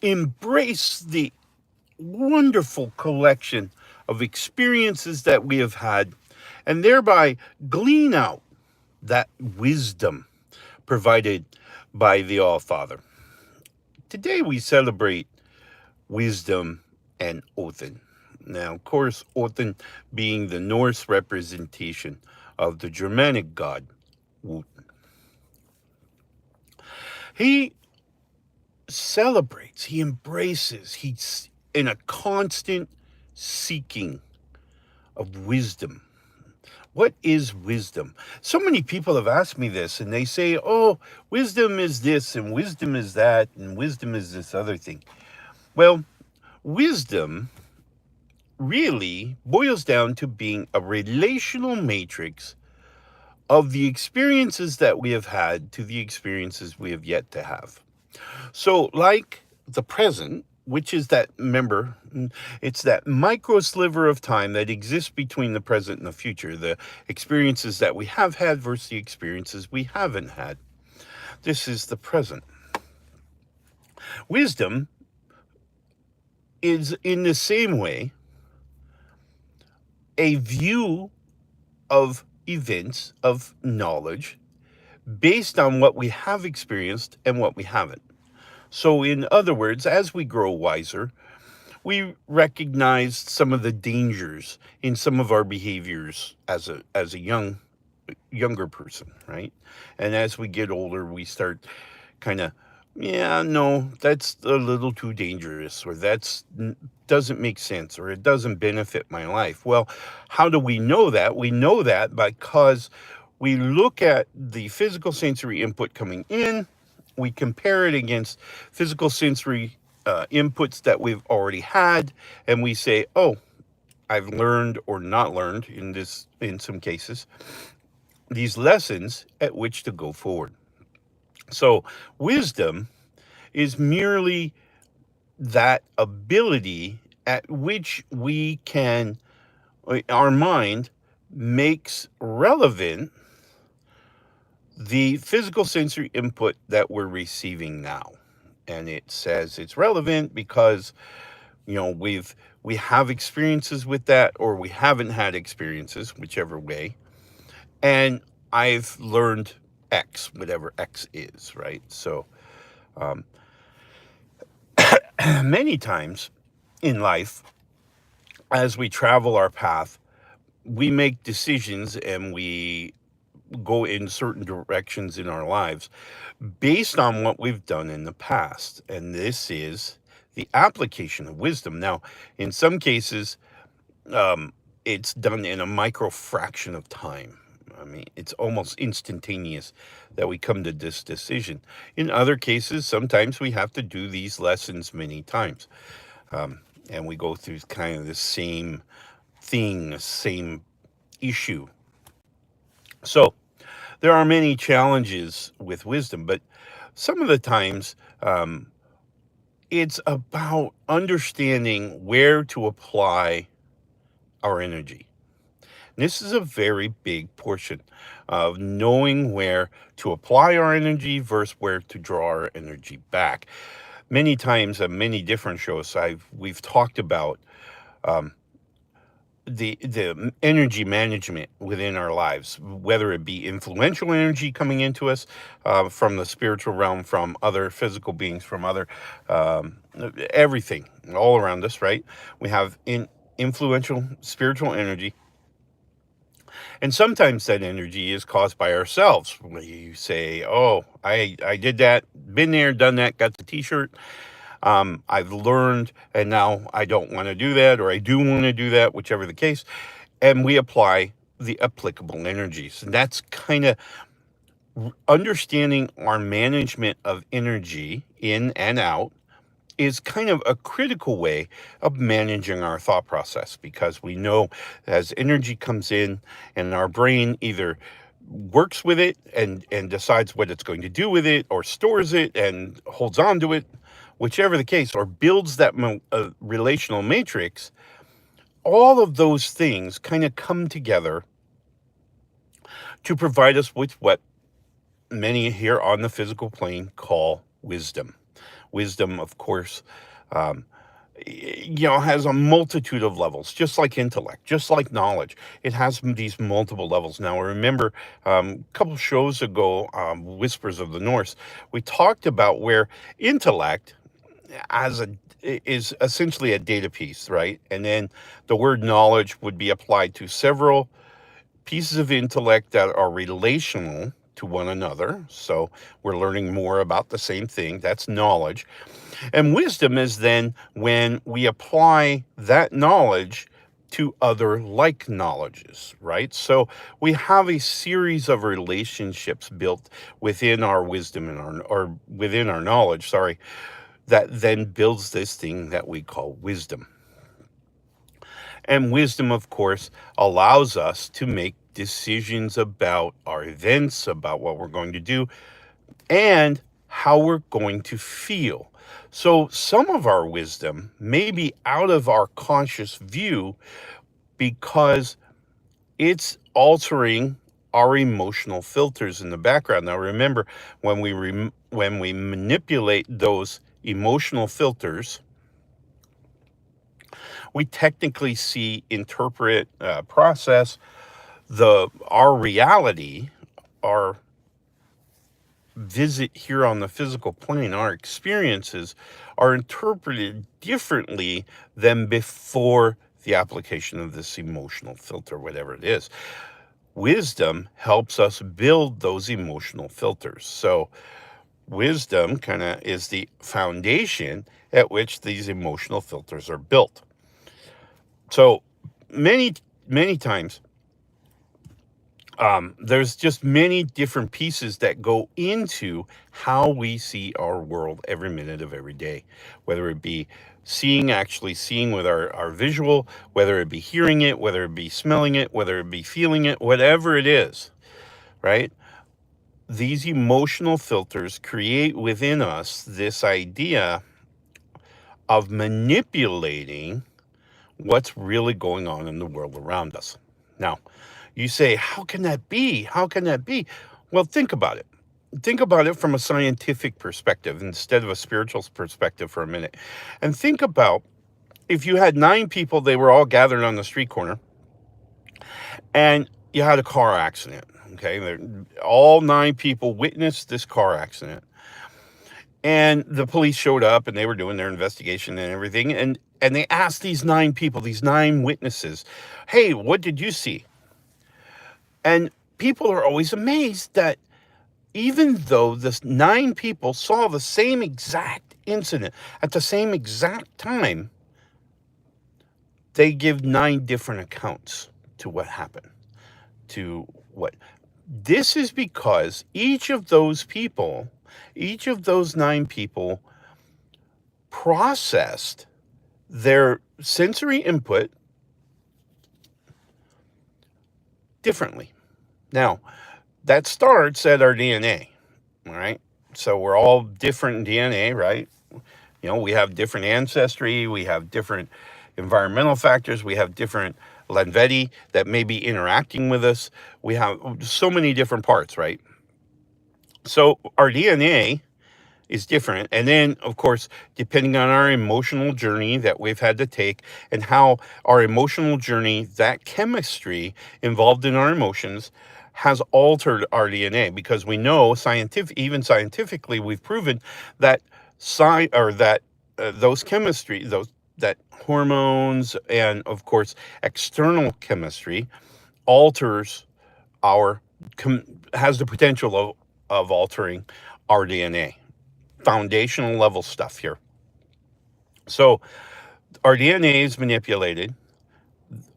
embrace the wonderful collection of experiences that we have had and thereby glean out that wisdom provided by the All Father. Today we celebrate wisdom and Odin. Now, of course, Odin being the Norse representation of the Germanic god Woden. He celebrates, he embraces, he's in a constant seeking of wisdom. What is wisdom? So many people have asked me this and they say, oh, wisdom is this and wisdom is that and wisdom is this other thing. Well, wisdom really boils down to being a relational matrix of the experiences that we have had to the experiences we have yet to have. So, like the present, which is that, remember, it's that micro sliver of time that exists between the present and the future, the experiences that we have had versus the experiences we haven't had. This is the present. Wisdom is, in the same way, a view of events, of knowledge, based on what we have experienced and what we haven't. So, in other words, as we grow wiser, we recognize some of the dangers in some of our behaviors as a younger person, right? And as we get older, we start kind of, yeah, no, that's a little too dangerous, or that's doesn't make sense, or it doesn't benefit my life. Well, how do we know that? We know that because we look at the physical sensory input coming in, we compare it against physical sensory inputs that we've already had, and we say, oh, I've learned or not learned in some cases these lessons at which to go forward. So wisdom is merely that ability at which we can, our mind makes relevant the physical sensory input that we're receiving now. And it says it's relevant because, we have experiences with that, or we haven't had experiences, whichever way. And I've learned X, whatever X is, right? So um, many times in life, as we travel our path, we make decisions and we go in certain directions in our lives based on what we've done in the past. And this is the application of wisdom. Now, in some cases, um, it's done in a micro fraction of time. I mean, it's almost instantaneous that we come to this decision. In other cases, sometimes we have to do these lessons many times. Um, and we go through kind of the same thing, the same issue. So, there are many challenges with wisdom, but some of the times it's about understanding where to apply our energy. This is a very big portion of knowing where to apply our energy versus where to draw our energy back. Many times on many different shows, we've talked about um, the energy management within our lives, whether it be influential energy coming into us from the spiritual realm, from other physical beings, from other um, everything all around us, right? We have influential spiritual energy, and sometimes that energy is caused by ourselves. You say, oh, I did that, been there, done that, got the t-shirt. I've learned, and now I don't want to do that, or I do want to do that, whichever the case. And we apply the applicable energies. And that's kind of understanding our management of energy in and out is kind of a critical way of managing our thought process, because we know as energy comes in and our brain either works with it and decides what it's going to do with it, or stores it and holds on to it, whichever the case, or builds that relational matrix. All of those things kind of come together to provide us with what many here on the physical plane call wisdom. Wisdom, of course, um, has a multitude of levels, just like intellect, just like knowledge. It has these multiple levels. Now, remember, a couple shows ago, Whispers of the Norse, we talked about where intellect as a is essentially a data piece, right? And then the word knowledge would be applied to several pieces of intellect that are relational to one another. So we're learning more about the same thing. That's knowledge. And wisdom is then when we apply that knowledge to other like knowledges, right? So we have a series of relationships built within our wisdom and or within our knowledge, sorry, that then builds this thing that we call wisdom. And wisdom, of course, allows us to make decisions about our events, about what we're going to do, and how we're going to feel. So some of our wisdom may be out of our conscious view because it's altering our emotional filters in the background. Now remember, when we manipulate those emotional filters, we technically see, interpret, process our reality, our visit here on the physical plane, our experiences are interpreted differently than before the application of this emotional filter, whatever it is. Wisdom helps us build those emotional filters. So wisdom kind of is the foundation at which these emotional filters are built. So many times, there's just many different pieces that go into how we see our world every minute of every day, whether it be actually seeing with our visual, whether it be hearing it, whether it be smelling it, whether it be feeling it, whatever it is, right? These emotional filters create within us this idea of manipulating what's really going on in the world around us. Now, you say, how can that be? How can that be? Well, think about it. Think about it from a scientific perspective instead of a spiritual perspective for a minute. And think about if you had 9 people, they were all gathered on the street corner, and you had a car accident. Okay, all 9 people witnessed this car accident. And the police showed up and they were doing their investigation and everything. And they asked these 9 people, these 9 witnesses, hey, what did you see? And people are always amazed that even though the 9 people saw the same exact incident at the same exact time, they give 9 different accounts to what happened, to what. This is because each of those 9 people processed their sensory input differently. Now, that starts at our DNA, all right? So we're all different in DNA, right? We have different ancestry, we have different environmental factors, we have different Lanvetti that may be interacting with us. We have so many different parts, right? So our DNA is different. And then, of course, depending on our emotional journey that we've had to take and how our emotional journey, that chemistry involved in our emotions, has altered our DNA, because we know even scientifically, we've proven that those chemistry, that hormones and, of course, external chemistry alters has the potential of altering our DNA. Foundational level stuff here. So our DNA is manipulated.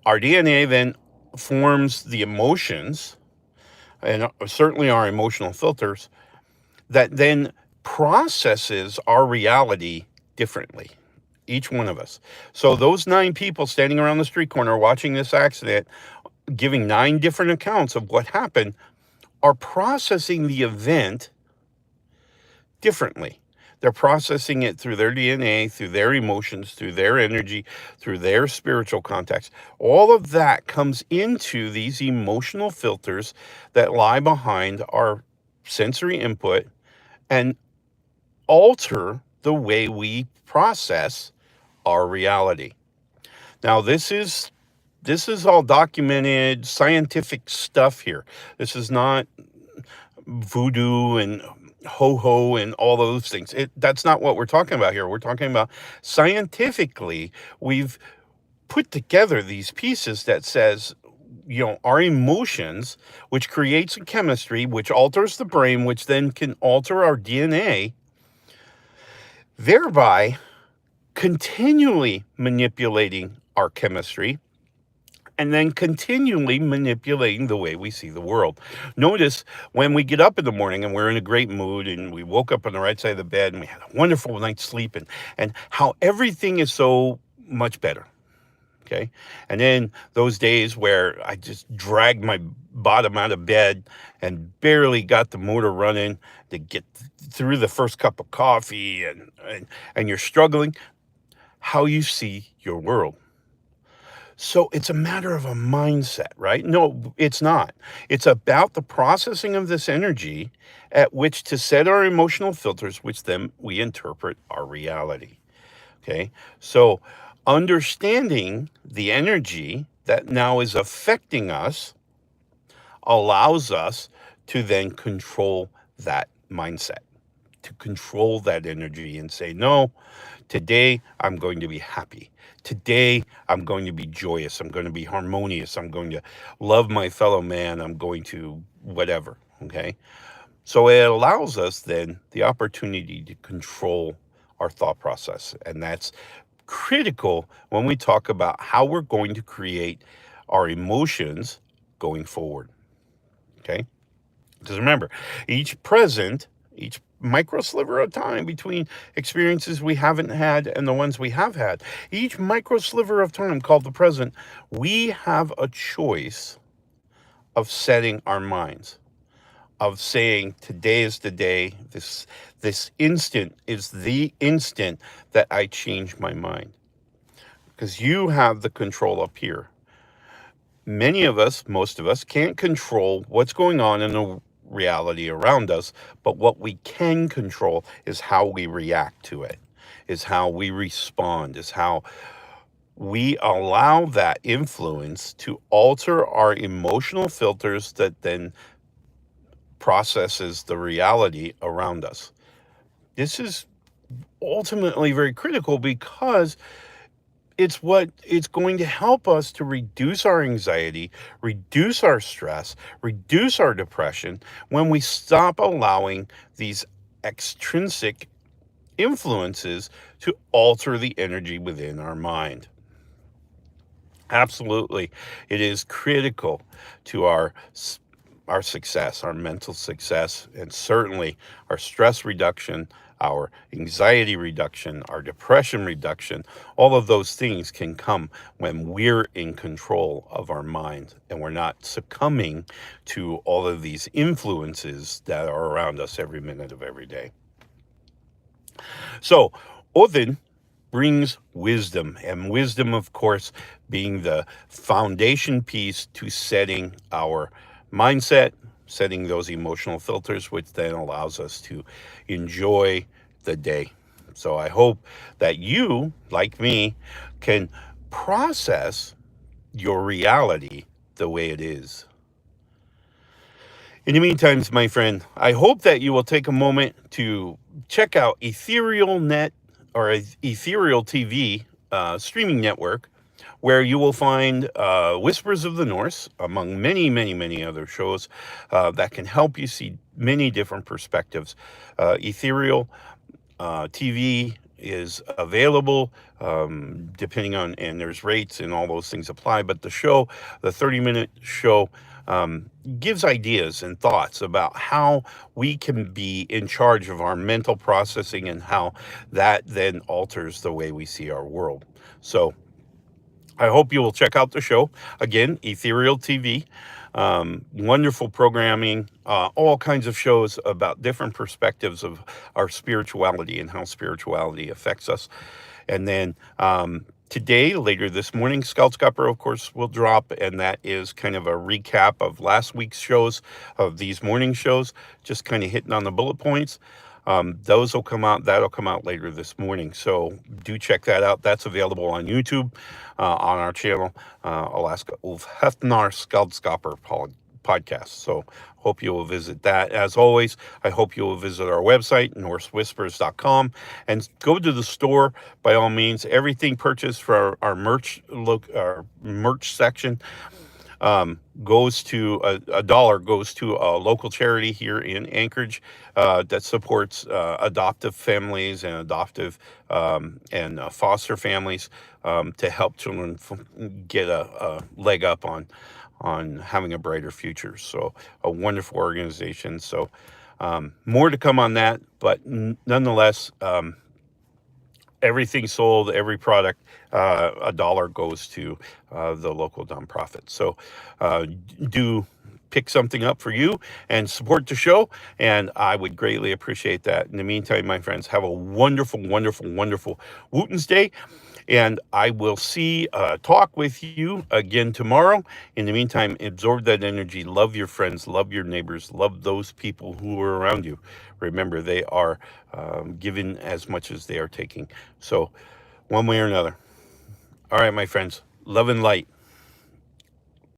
Our DNA then forms the emotions, and certainly our emotional filters, that then processes our reality differently, each one of us. So those 9 people standing around the street corner watching this accident, giving 9 different accounts of what happened, are processing the event differently. They're processing it through their DNA, through their emotions, through their energy, through their spiritual contacts. All of that comes into these emotional filters that lie behind our sensory input and alter the way we process our reality. Now, this is all documented scientific stuff here. This is not voodoo and ho-ho and all those things. That's not what we're talking about here. We're talking about scientifically, we've put together these pieces that says, our emotions, which creates a chemistry, which alters the brain, which then can alter our DNA, thereby continually manipulating our chemistry and then continually manipulating the way we see the world. Notice when we get up in the morning and we're in a great mood and we woke up on the right side of the bed and we had a wonderful night's sleep, and how everything is so much better. Okay. And then those days where I just dragged my bottom out of bed and barely got the motor running to get through the first cup of coffee, and you're struggling, how you see your world. So it's a matter of a mindset, right? No, it's not. It's about the processing of this energy at which to set our emotional filters, which then we interpret our reality. Okay. So understanding the energy that now is affecting us allows us to then control that mindset, to control that energy and say, no, today I'm going to be happy. Today I'm going to be joyous. I'm going to be harmonious. I'm going to love my fellow man. I'm going to whatever. Okay. So it allows us then the opportunity to control our thought process. And that's critical when we talk about how we're going to create our emotions going forward. Okay? Because remember, each micro sliver of time between experiences we haven't had and the ones we have had, each micro sliver of time called the present, we have a choice of setting our minds, of saying today is the day, this instant is the instant that I change my mind. Because you have the control up here. Many of us, most of us, can't control what's going on in the reality around us, but what we can control is how we react to it, is how we respond, is how we allow that influence to alter our emotional filters that then processes the reality around us. This is ultimately very critical because it's going to help us to reduce our anxiety, reduce our stress, reduce our depression when we stop allowing these extrinsic influences to alter the energy within our mind. Absolutely, it is critical to our success, our mental success, and certainly our stress reduction, our anxiety reduction, our depression reduction. All of those things can come when we're in control of our mind and we're not succumbing to all of these influences that are around us every minute of every day. So, Woden brings wisdom, and wisdom, of course, being the foundation piece to setting our mindset, setting those emotional filters, which then allows us to enjoy the day. So I hope that you, like me, can process your reality the way it is. In the meantime, my friend, I hope that you will take a moment to check out Ethereal Net or Ethereal TV streaming network, where you will find Whispers of the Norse, among many, many, many other shows that can help you see many different perspectives. Ethereal TV is available depending on, and there's rates and all those things apply, but the 30-minute show, gives ideas and thoughts about how we can be in charge of our mental processing and how that then alters the way we see our world. So I hope you will check out the show. Again, Ethereal TV. Wonderful programming, all kinds of shows about different perspectives of our spirituality and how spirituality affects us. And then today, later this morning, Scout Scupper, of course, will drop, and that is kind of a recap of last week's shows, of these morning shows, just kind of hitting on the bullet points. Those will come out. That'll come out later this morning. So do check that out. That's available on YouTube, on our channel, Alaska Úlfhé Skaldskaper podcast. So hope you will visit that. As always, I hope you will visit our website, NorseWhispers.com, and go to the store by all means. Everything purchased for our merch section goes to a dollar goes to a local charity here in Anchorage that supports adoptive families and adoptive and foster families to help children get a leg up on having a brighter future. So a wonderful organization. So more to come on that, but nonetheless, everything sold, every product, a dollar goes to the local nonprofit. So do pick something up for you and support the show, and I would greatly appreciate that. In the meantime, my friends, have a wonderful, wonderful, wonderful Wootens Day, and I will talk with you again tomorrow. In the meantime, absorb that energy, love your friends, love your neighbors, love those people who are around you. Remember, they are giving as much as they are taking. So one way or another. All right, my friends, love and light.